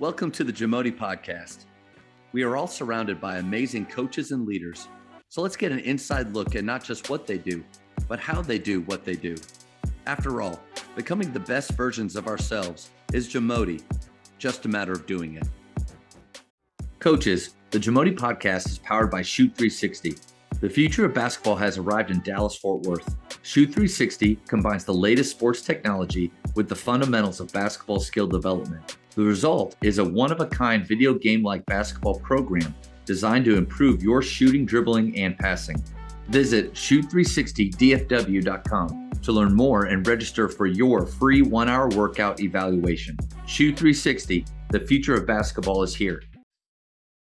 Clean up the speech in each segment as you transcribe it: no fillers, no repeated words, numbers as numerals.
Welcome to the JAMODI podcast. We are all surrounded by amazing coaches and leaders. So let's get an inside look at not just what they do, but how they do what they do. After all, becoming the best versions of ourselves is JAMODI, just a matter of doing it. Coaches, the JAMODI podcast is powered by Shoot 360. The future of basketball has arrived in Dallas-Fort Worth. Shoot 360 combines the latest sports technology with the fundamentals of basketball skill development. The result is a one-of-a-kind video game-like basketball program designed to improve your shooting, dribbling, and passing. Visit shoot360dfw.com to learn more and register for your free 1-hour workout evaluation. Shoot 360, the future of basketball is here.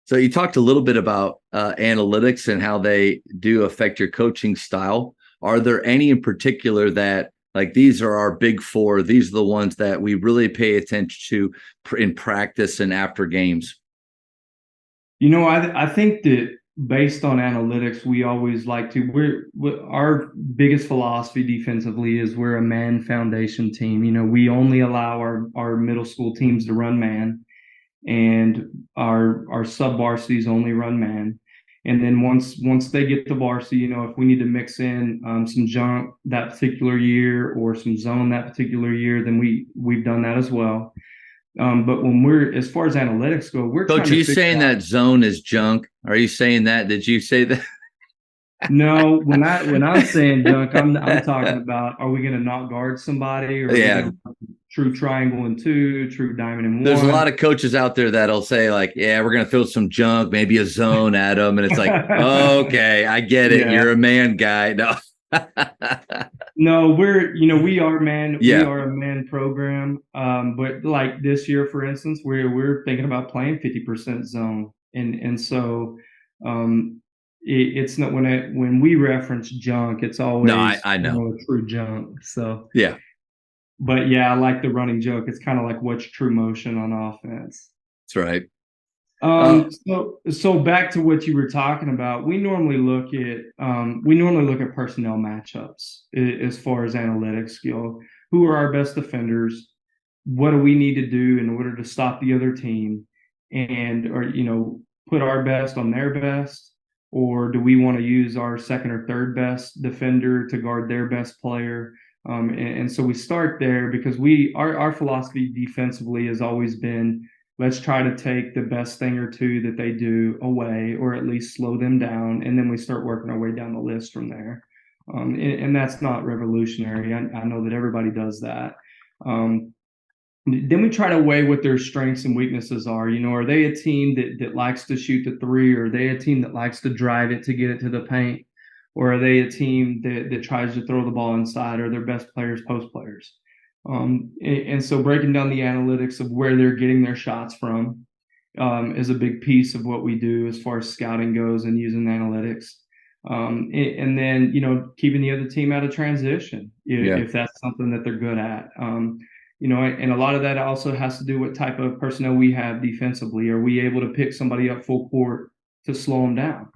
So you talked a little bit about analytics and how they do affect your coaching style. Are there any in particular that, like, these are our big four, these are the ones that we really pay attention to in practice and after games? You know, I think that based on analytics, we always like to, our biggest philosophy defensively is we're a man foundation team. You know, we only allow our middle school teams to run man, and our sub varsities only run man. And then once they get to varsity, you know, if we need to mix in some junk that particular year or some zone that particular year, then we've done that as well. But when as far as analytics go, we're Coach, are you saying that zone is junk? Are you saying that? Did you say that? No, when I'm saying junk, I'm talking about, are we going to not guard somebody, or true triangle and two, true diamond and one? There's a lot of coaches out there that'll say, like, yeah, we're going to throw some junk, maybe a zone at them. And it's like, okay, I get it. Yeah. You're a man guy. No, no, we are man. Yeah. We are a man program. But like this year, for instance, we're thinking about playing 50% zone. And so, it's not when we reference junk, it's always I know true junk. So yeah, but yeah, I like the running joke. It's kind of like what's true motion on offense. That's right. So back to what you were talking about, we normally look at personnel matchups as far as analytics go. Who are our best defenders? What do we need to do in order to stop the other team, or put our best on their best? Or do we want to use our second or third best defender to guard their best player? And so we start there because our philosophy defensively has always been, let's try to take the best thing or two that they do away, or at least slow them down. And then we start working our way down the list from there. And that's not revolutionary. I know that everybody does that. Then we try to weigh what their strengths and weaknesses are. You know, are they a team that likes to shoot the three? Or are they a team that likes to drive it to get it to the paint? Or are they a team that tries to throw the ball inside? Or their best players post players? And so breaking down the analytics of where they're getting their shots from is a big piece of what we do as far as scouting goes and using analytics. And then, keeping the other team out of transition if that's something that they're good at. And a lot of that also has to do with what type of personnel we have defensively. Are we able to pick somebody up full court to slow them down?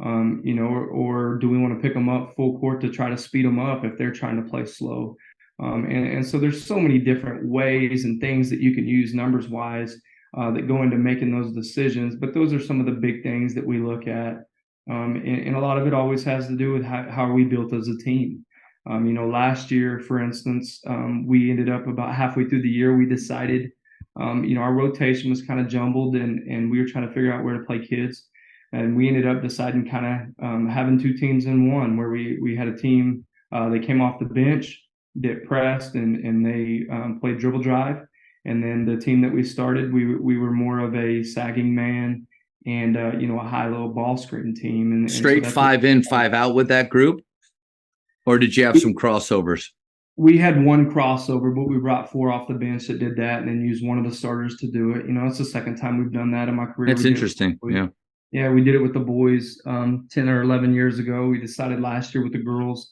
Or do we want to pick them up full court to try to speed them up if they're trying to play slow? And so there's so many different ways and things that you can use numbers wise that go into making those decisions. But those are some of the big things that we look at. And a lot of it always has to do with how are we built as a team. Last year, for instance, we ended up about halfway through the year, we decided, our rotation was kind of jumbled and we were trying to figure out where to play kids. And we ended up deciding kind of having two teams in one, where we had a team, they came off the bench, that pressed and they played dribble drive. And then the team that we started, we were more of a sagging man and, a high-low ball screen team. And straight so 5 in, 5 out with that group? Or did you have some crossovers? We had one crossover, but we brought 4 off the bench that did that and then used one of the starters to do it. It's the second time we've done that in my career. That's interesting. Yeah. Yeah, we did it with the boys 10 or 11 years ago. We decided last year with the girls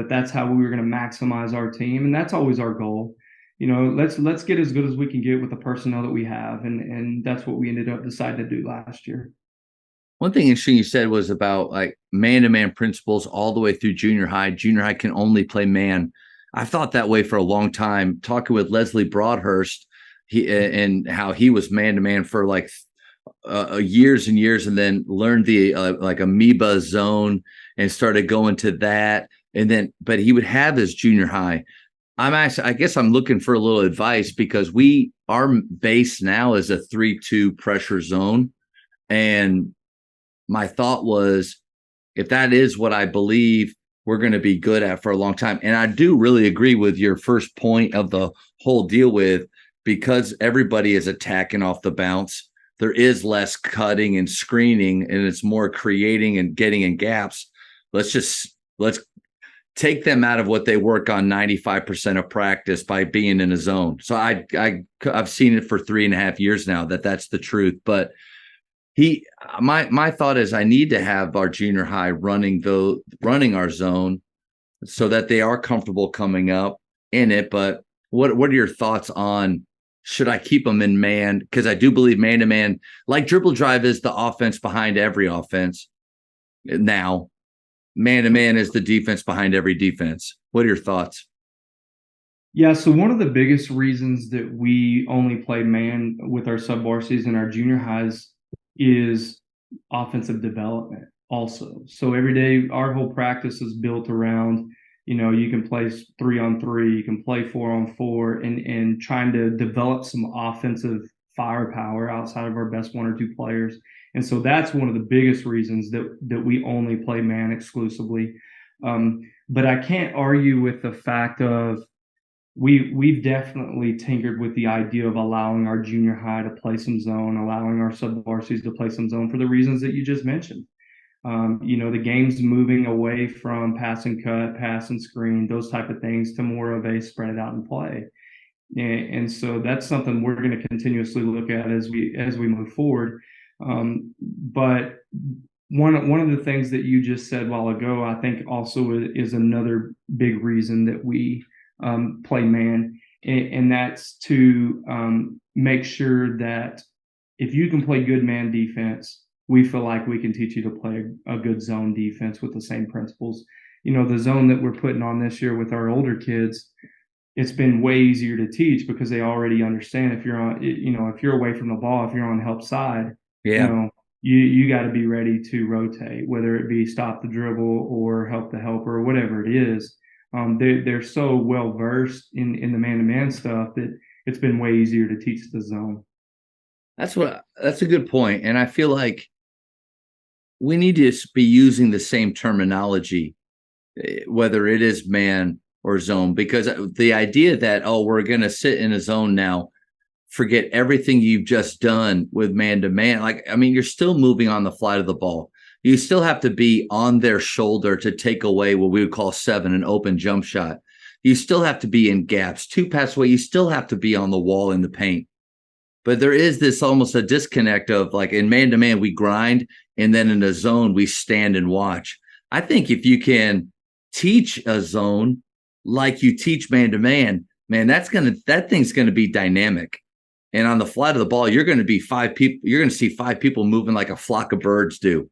that's how we were going to maximize our team. And that's always our goal. Let's get as good as we can get with the personnel that we have. And that's what we ended up deciding to do last year. One thing interesting you said was about like man-to-man principles all the way through junior high. Junior high can only play man. I've thought that way for a long time. Talking with Leslie Broadhurst, and how he was man to man for like years and years, and then learned the like amoeba zone and started going to that. And then, but he would have his junior high. I guess I'm looking for a little advice because our base now is a 3-2 pressure zone. And my thought was, if that is what I believe we're going to be good at for a long time. And I do really agree with your first point of the whole deal with, because everybody is attacking off the bounce, there is less cutting and screening, and it's more creating and getting in gaps. Let's take them out of what they work on 95% of practice by being in a zone. So I've seen it for 3.5 years now that's the truth. But my thought is I need to have our junior high running our zone so that they are comfortable coming up in it. But what are your thoughts on, should I keep them in man? Because I do believe man to man, like dribble drive is the offense behind every offense. Now, man to man is the defense behind every defense. What are your thoughts? Yeah, so one of the biggest reasons that we only play man with our sub-varsities and our junior highs is offensive development also. So every day, our whole practice is built around, you can play 3-on-3, you can play 4-on-4, and trying to develop some offensive firepower outside of our best 1 or 2 players. And so that's one of the biggest reasons that we only play man exclusively. But I can't argue with the fact of we've definitely tinkered with the idea of allowing our junior high to play some zone, allowing our sub-varsities to play some zone for the reasons that you just mentioned. The game's moving away from pass and cut, pass and screen, those type of things, to more of a spread it out and play. And so that's something we're going to continuously look at as we move forward. But one of the things that you just said a while ago, I think also is another big reason that we play man, and that's to make sure that if you can play good man defense, we feel like we can teach you to play a good zone defense with the same principles. The zone that we're putting on this year with our older kids, it's been way easier to teach because they already understand if you're on, if you're away from the ball, if you're on help side, you got to be ready to rotate, whether it be stop the dribble or help the helper or whatever it is. They're so well versed in the man-to-man stuff that it's been way easier to teach the zone. That's a good point. And I feel like we need to be using the same terminology, whether it is man or zone, because the idea that, we're going to sit in a zone now, forget everything you've just done with man to man. You're still moving on the fly of the ball. You still have to be on their shoulder to take away what we would call 7, an open jump shot. You still have to be in gaps, 2 pass away. You still have to be on the wall in the paint. But there is this almost a disconnect of, like, in man to man, we grind, and then in a zone, we stand and watch. I think if you can teach a zone like you teach man to man, that thing's going to be dynamic. And on the fly of the ball, you're going to be 5 people. You're going to see 5 people moving like a flock of birds do.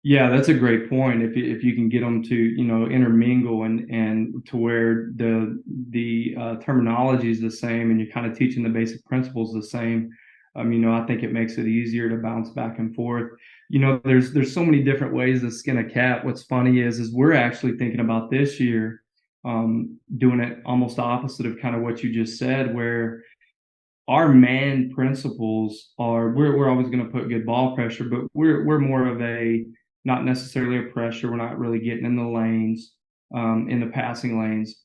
Yeah, that's a great point. If you can get them to intermingle and to where the terminology is the same and you're kind of teaching the basic principles the same, I think it makes it easier to bounce back and forth. There's so many different ways to skin a cat. What's funny is we're actually thinking about this year doing it almost opposite of kind of what you just said, where our man principles are we're always going to put good ball pressure, but we're more of a, not necessarily a pressure. We're not really getting in the lanes, in the passing lanes.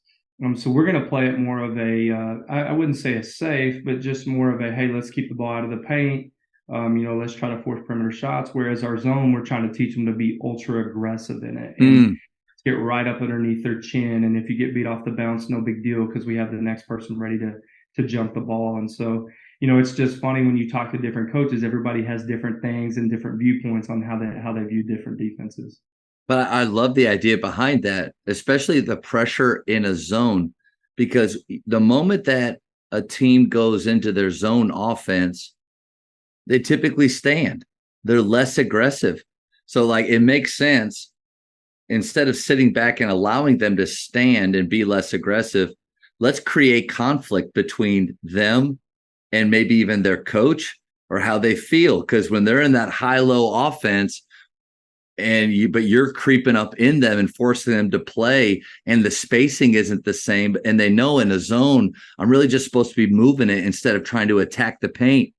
So we're going to play it more of a, I wouldn't say a safe, but just more of a, hey, let's keep the ball out of the paint. Let's try to force perimeter shots. Whereas our zone, we're trying to teach them to be ultra aggressive in it and get right up underneath their chin. And if you get beat off the bounce, no big deal, because we have the next person ready to jump the ball. And so, it's just funny when you talk to different coaches, everybody has different things and different viewpoints on how they view different defenses. But I love the idea behind that, especially the pressure in a zone, because the moment that a team goes into their zone offense, they typically stand. They're less aggressive. So, it makes sense, instead of sitting back and allowing them to stand and be less aggressive, let's create conflict between them and maybe even their coach or how they feel. Because when they're in that high-low offense, but you're creeping up in them and forcing them to play, and the spacing isn't the same, and they know in a zone I'm really just supposed to be moving it instead of trying to attack the paint.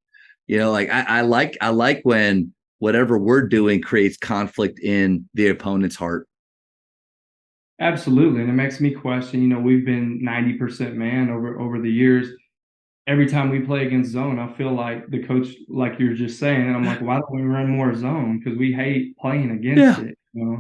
Like I like when whatever we're doing creates conflict in the opponent's heart. Absolutely. And it makes me question, we've been 90% man over the years. Every time we play against zone, I feel like the coach, like you were just saying, and I'm like, why don't we run more zone? Because we hate playing against Yeah. it.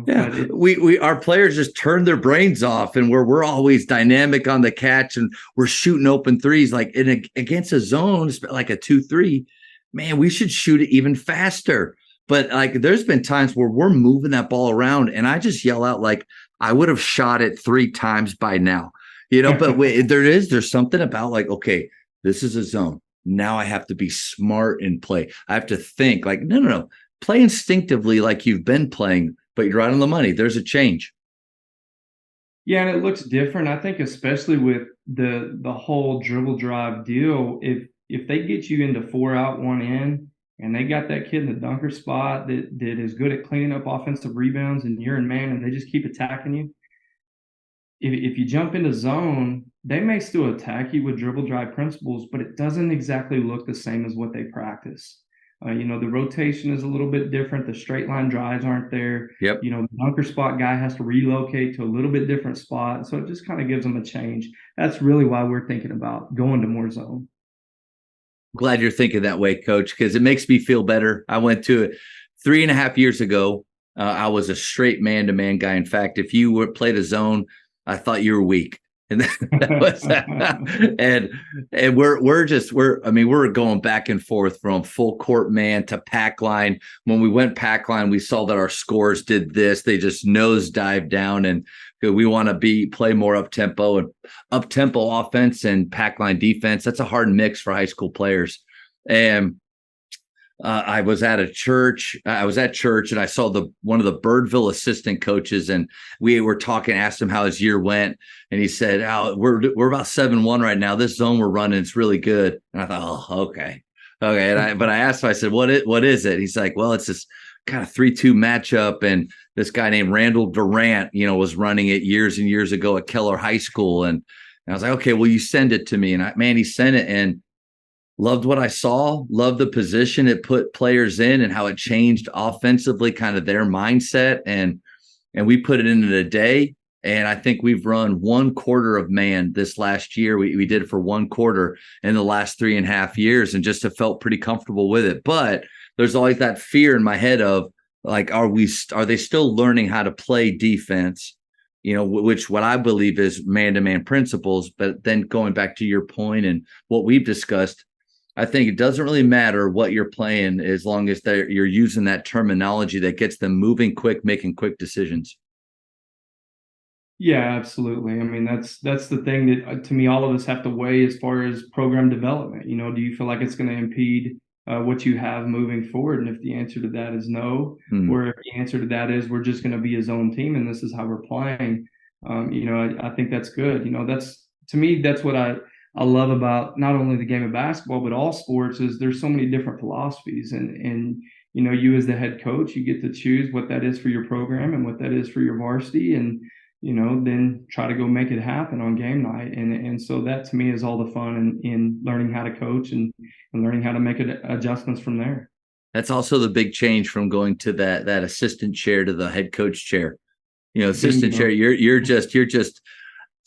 Yeah, But we our players just turn their brains off, and we're always dynamic on the catch, and we're shooting open threes like against a zone like a 2-3. Man, we should shoot it even faster. But like, there's been times where we're moving that ball around, and I just yell out like I would have shot it 3 times by now. But there's something about like, okay, this is a zone. Now I have to be smart and play. I have to think like, no. Play instinctively like you've been playing, but you're right on the money. There's a change. yeah, and it looks different. I think especially with the whole dribble drive deal, if they get you into 4 out, 1 in, and they got that kid in the dunker spot that is good at cleaning up offensive rebounds, and you're in man, and they just keep attacking you. If you jump into zone, they may still attack you with dribble drive principles, but it doesn't exactly look the same as what they practice. The rotation is a little bit different. The straight line drives aren't there. Yep. The bunker spot guy has to relocate to a little bit different spot. So it just kind of gives them a change. That's really why we're thinking about going to more zone. Glad you're thinking that way, Coach, because it makes me feel better. I went to it 3.5 years ago. I was a straight man-to-man guy. In fact, if you played a zone, I thought you were weak. And that was and we're going back and forth from full court man to pack line. When we went pack line, we saw that our scores did this. They just nosedive down, and we want to play more up tempo offense and pack line defense. That's a hard mix for high school players. And I was at church, and I saw one of the Birdville assistant coaches, and we were talking, asked him how his year went. And he said, "Oh, we're about 7-1 right now. This zone we're running, it's really good." And I thought, "Oh, okay." But I asked him, I said, what is it? He's like, "Well, it's this kind of 3-2 matchup. And this guy named Randall Durant, was running it years and years ago at Keller High School." And I was like, "Okay, well, you send it to me." And he sent it, and loved what I saw, loved the position it put players in and how it changed offensively, kind of their mindset. And we put it in a day. And I think we've run 1/4 of man this last year. We did it for 1/4 in the last 3.5 years, and just have felt pretty comfortable with it. But there's always that fear in my head of like, are they still learning how to play defense? Which what I believe is man-to-man principles. But then going back to your point and what we've discussed, I think it doesn't really matter what you're playing as long as you're using that terminology that gets them moving quick, making quick decisions. Yeah, absolutely. I mean, that's the thing that to me, all of us have to weigh as far as program development. Do you feel like it's going to impede what you have moving forward? And if the answer to that is no, or if the answer to that is we're just going to be a zone team and this is how we're playing, I think that's good. To me, that's what I love about not only the game of basketball, but all sports is there's so many different philosophies. And you as the head coach, you get to choose what that is for your program and what that is for your varsity. And then try to go make it happen on game night. And so that to me is all the fun in learning how to coach and learning how to make adjustments from there. That's also the big change from going to that assistant chair to the head coach chair. Assistant chair, you're just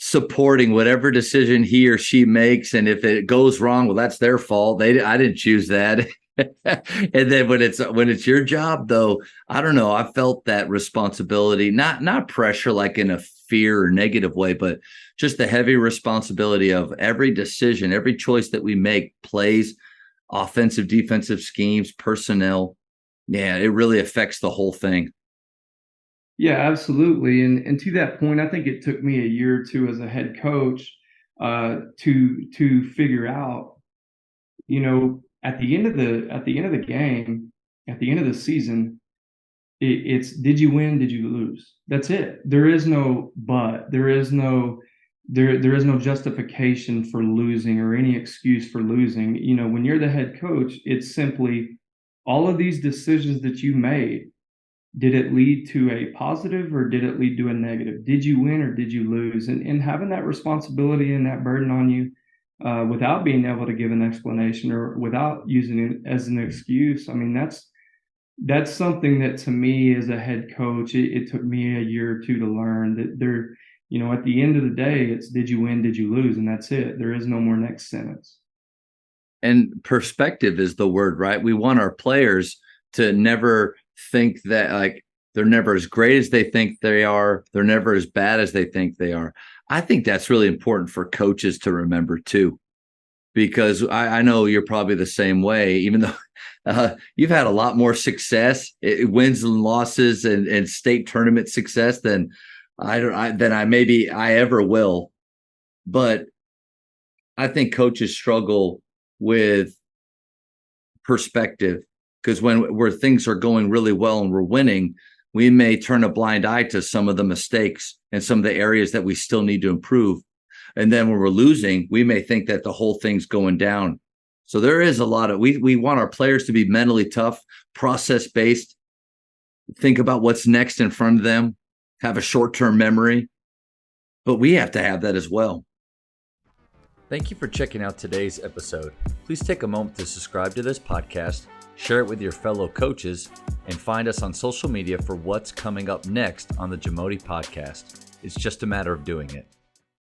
supporting whatever decision he or she makes. And if it goes wrong, well, that's their fault. I didn't choose that. And then when it's your job, though, I don't know. I felt that responsibility, not pressure, like in a fear or negative way, but just the heavy responsibility of every decision, every choice that we make, plays, offensive, defensive schemes, personnel. Yeah, it really affects the whole thing. Yeah, absolutely. And to that point, I think it took me a year or two as a head coach to figure out, at the end of the game, at the end of the season, it's did you win, did you lose? That's it. There is no but. There is no there is no justification for losing or any excuse for losing. When you're the head coach, it's simply all of these decisions that you made. Did it lead to a positive or did it lead to a negative? Did you win or did you lose? And having that responsibility and that burden on you without being able to give an explanation or without using it as an excuse, I mean, that's something that to me as a head coach, it took me a year or two to learn that at the end of the day, it's did you win, did you lose? And that's it. There is no more next sentence. And perspective is the word, right? We want our players to never think that like they're never as great as they think they are. They're never as bad as they think they are. I think that's really important for coaches to remember too, because I know you're probably the same way, even though you've had a lot more success, wins and losses and state tournament success than I ever will. But I think coaches struggle with perspective, because where things are going really well and we're winning, we may turn a blind eye to some of the mistakes and some of the areas that we still need to improve. And then when we're losing, we may think that the whole thing's going down. So there is a lot of, we want our players to be mentally tough, process-based, think about what's next in front of them, have a short-term memory, but we have to have that as well. Thank you for checking out today's episode. Please take a moment to subscribe to this podcast, share it with your fellow coaches, and find us on social media for what's coming up next on the JAMODI podcast. It's just a matter of doing it.